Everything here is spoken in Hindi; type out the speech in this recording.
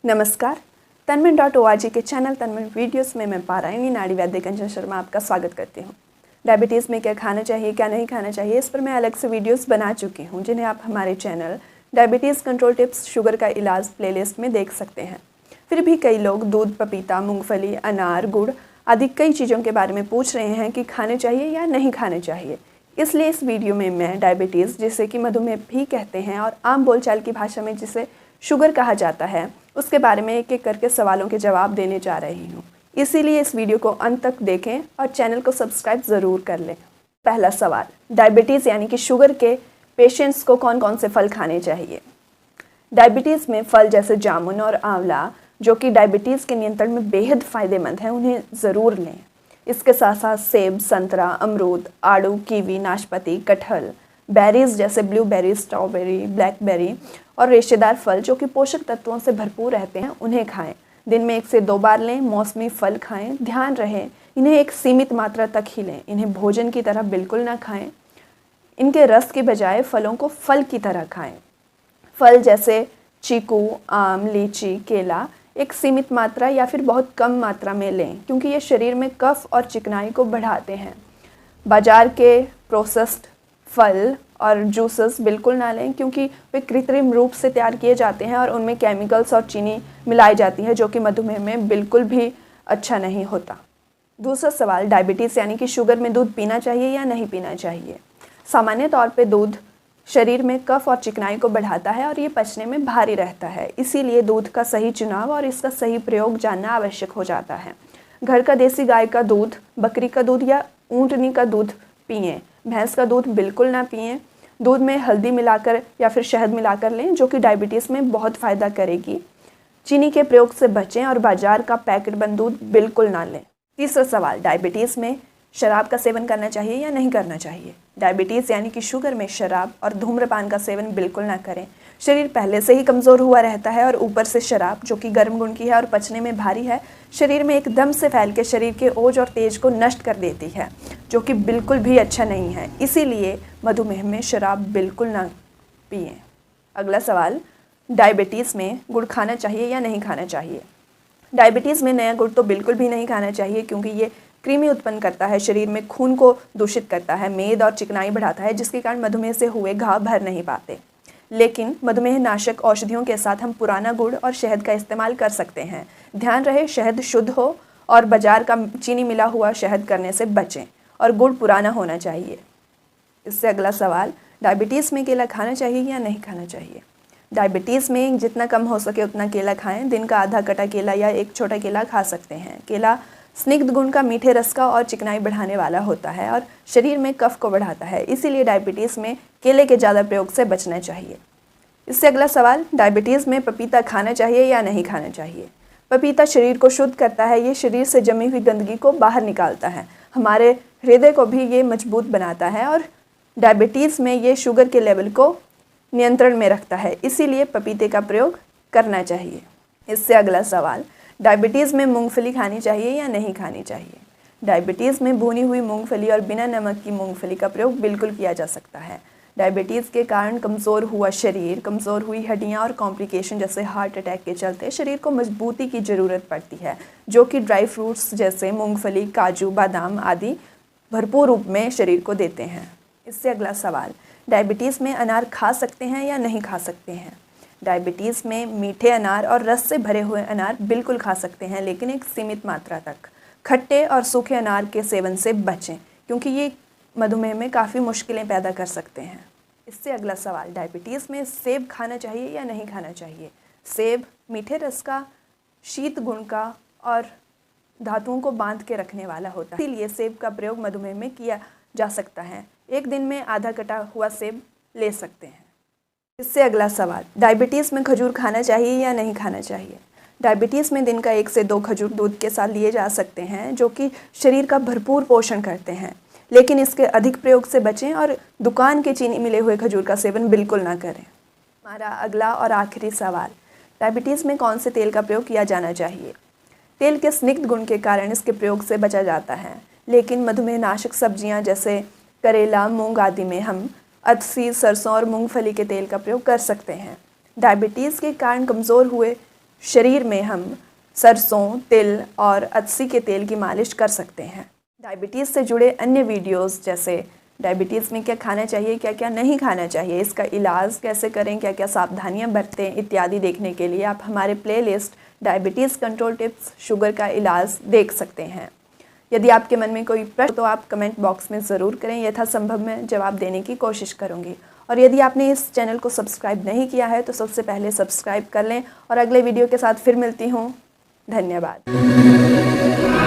नमस्कार। तन्मय.org के चैनल तन्मय वीडियोस में मैं पारायणी नाड़ी वैद्य कंचन शर्मा आपका स्वागत करती हूँ। डायबिटीज़ में क्या खाना चाहिए, क्या नहीं खाना चाहिए, इस पर मैं अलग से वीडियोस बना चुकी हूँ, जिन्हें आप हमारे channel diabetes control tips sugar का इलाज प्लेलिस्ट में देख सकते हैं। फिर भी कई लोग दूध, पपीता, मूँगफली, अनार, गुड़ आदि कई चीज़ों के बारे में पूछ रहे हैं कि खाने चाहिए या नहीं खाने चाहिए। इसलिए इस वीडियो में मैं डायबिटीज़, जिसे कि मधुमेह भी कहते हैं और आम बोलचाल की भाषा में जिसे शुगर कहा जाता है, उसके बारे में एक एक करके सवालों के जवाब देने जा रही हूँ। इसीलिए इस वीडियो को अंत तक देखें और चैनल को सब्सक्राइब ज़रूर कर लें। पहला सवाल, डायबिटीज़ यानी कि शुगर के पेशेंट्स को कौन कौन से फल खाने चाहिए। डायबिटीज़ में फल जैसे जामुन और आंवला, जो कि डायबिटीज़ के नियंत्रण में बेहद फ़ायदेमंद हैं, उन्हें ज़रूर लें। इसके साथ साथ सेब, संतरा, अमरूद, आड़ू, कीवी, नाशपाती, कटहल, बेरीज जैसे ब्लूबेरी, स्ट्रॉबेरी, ब्लैकबेरी और रेशेदार फल जो कि पोषक तत्वों से भरपूर रहते हैं, उन्हें खाएं। दिन में 1 से 2 बार लें। मौसमी फल खाएं। ध्यान रहे इन्हें एक सीमित मात्रा तक ही लें। इन्हें भोजन की तरह बिल्कुल ना खाएं। इनके रस के बजाय फलों को फल की तरह खाएं। फल जैसे चीकू, आम, लीची, केला एक सीमित मात्रा या फिर बहुत कम मात्रा में लें, क्योंकि ये शरीर में कफ और चिकनाई को बढ़ाते हैं। बाजार के प्रोसेस्ड फल और जूसेस बिल्कुल ना लें, क्योंकि वे कृत्रिम रूप से तैयार किए जाते हैं और उनमें केमिकल्स और चीनी मिलाई जाती है, जो कि मधुमेह में बिल्कुल भी अच्छा नहीं होता। दूसरा सवाल, डायबिटीज़ यानी कि शुगर में दूध पीना चाहिए या नहीं पीना चाहिए। सामान्य तौर पे दूध शरीर में कफ और चिकनाई को बढ़ाता है और ये पचने में भारी रहता है। इसीलिए दूध का सही चुनाव और इसका सही प्रयोग जानना आवश्यक हो जाता है। घर का देसी गाय का दूध, बकरी का दूध या ऊँटनी का दूध पिएं। भैंस का दूध बिल्कुल ना पिएं। दूध में हल्दी मिलाकर या फिर शहद मिलाकर लें, जो कि डायबिटीज़ में बहुत फ़ायदा करेगी। चीनी के प्रयोग से बचें और बाजार का पैकेट बंद दूध बिल्कुल ना लें। तीसरा सवाल, डायबिटीज़ में शराब का सेवन करना चाहिए या नहीं करना चाहिए। डायबिटीज़ यानी कि शुगर में शराब और धूम्रपान का सेवन बिल्कुल ना करें। शरीर पहले से ही कमज़ोर हुआ रहता है और ऊपर से शराब, जो कि गर्म गुण की है और पचने में भारी है, शरीर में एकदम से फैल के शरीर के ओज और तेज को नष्ट कर देती है, जो कि बिल्कुल भी अच्छा नहीं है। इसीलिए मधुमेह में शराब बिल्कुल ना पिएं। अगला सवाल, डायबिटीज़ में गुड़ खाना चाहिए या नहीं खाना चाहिए। डायबिटीज़ में नया गुड़ तो बिल्कुल भी नहीं खाना चाहिए, क्योंकि ये कृमि उत्पन्न करता है, शरीर में खून को दूषित करता है, मेद और चिकनाई बढ़ाता है, जिसके कारण मधुमेह से हुए घाव भर नहीं पाते। लेकिन मधुमेह नाशक औषधियों के साथ हम पुराना गुड़ और शहद का इस्तेमाल कर सकते हैं। ध्यान रहे शहद शुद्ध हो और बाजार का चीनी मिला हुआ शहद करने से बचें और गुड़ पुराना होना चाहिए। इससे अगला सवाल, डायबिटीज़ में केला खाना चाहिए या नहीं खाना चाहिए। डायबिटीज़ में जितना कम हो सके उतना केला खाएं। दिन का आधा कटा केला या एक छोटा केला खा सकते हैं। केला स्निग्ध गुण का, मीठे रस का और चिकनाई बढ़ाने वाला होता है और शरीर में कफ को बढ़ाता है। इसीलिए डायबिटीज़ में केले के ज़्यादा प्रयोग से बचना चाहिए। इससे अगला सवाल, डायबिटीज़ में पपीता खाना चाहिए या नहीं खाना चाहिए। पपीता शरीर को शुद्ध करता है। ये शरीर से जमी हुई गंदगी को बाहर निकालता है। हमारे हृदय को भी ये मजबूत बनाता है और डायबिटीज़ में ये शुगर के लेवल को नियंत्रण में रखता है। इसीलिए पपीते का प्रयोग करना चाहिए। इससे अगला सवाल, डायबिटीज़ में मूंगफली खानी चाहिए या नहीं खानी चाहिए। डायबिटीज़ में भुनी हुई मूंगफली और बिना नमक की मूंगफली का प्रयोग बिल्कुल किया जा सकता है। डायबिटीज़ के कारण कमज़ोर हुआ शरीर, कमज़ोर हुई हड्डियां और कॉम्प्लिकेशन जैसे हार्ट अटैक के चलते शरीर को मजबूती की ज़रूरत पड़ती है, जो कि ड्राई फ्रूट्स जैसे मूंगफली, काजू, बादाम आदि भरपूर रूप में शरीर को देते हैं। इससे अगला सवाल, डायबिटीज़ में अनार खा सकते हैं या नहीं खा सकते हैं। डायबिटीज़ में मीठे अनार और रस से भरे हुए अनार बिल्कुल खा सकते हैं, लेकिन एक सीमित मात्रा तक। खट्टे और सूखे अनार के सेवन से बचें, क्योंकि ये मधुमेह में काफ़ी मुश्किलें पैदा कर सकते हैं। इससे अगला सवाल, डायबिटीज़ में सेब खाना चाहिए या नहीं खाना चाहिए। सेब मीठे रस का, शीत गुण का और धातुओं को बांध के रखने वाला होता है। इसीलिए सेब का प्रयोग मधुमेह में किया जा सकता है। एक दिन में आधा कटा हुआ सेब ले सकते हैं। इससे अगला सवाल, डायबिटीज़ में खजूर खाना चाहिए या नहीं खाना चाहिए। डायबिटीज़ में दिन का 1 से 2 खजूर दूध के साथ लिए जा सकते हैं, जो कि शरीर का भरपूर पोषण करते हैं, लेकिन इसके अधिक प्रयोग से बचें और दुकान के चीनी मिले हुए खजूर का सेवन बिल्कुल ना करें। हमारा अगला और आखिरी सवाल, डायबिटीज़ में कौन से तेल का प्रयोग किया जाना चाहिए। तेल के स्निग्ध गुण के कारण इसके प्रयोग से बचा जाता है, लेकिन मधुमेह नाशक सब्जियां जैसे करेला, मूंग आदि में हम अदसी, सरसों और मूंगफली के तेल का प्रयोग कर सकते हैं। डायबिटीज़ के कारण कमज़ोर हुए शरीर में हम सरसों, तिल और अदसी के तेल की मालिश कर सकते हैं। डायबिटीज़ से जुड़े अन्य वीडियोस जैसे डायबिटीज़ में क्या खाना चाहिए, क्या क्या नहीं खाना चाहिए, इसका इलाज कैसे करें, क्या क्या सावधानियां बरतें इत्यादि देखने के लिए आप हमारे playlist diabetes control tips, sugar का इलाज देख सकते हैं। यदि आपके मन में कोई प्रश्न तो आप कमेंट बॉक्स में ज़रूर करें, यथासंभव मैं जवाब देने की कोशिश करूँगी। और यदि आपने इस चैनल को सब्सक्राइब नहीं किया है तो सबसे पहले सब्सक्राइब कर लें और अगले वीडियो के साथ फिर मिलती हूँ। धन्यवाद।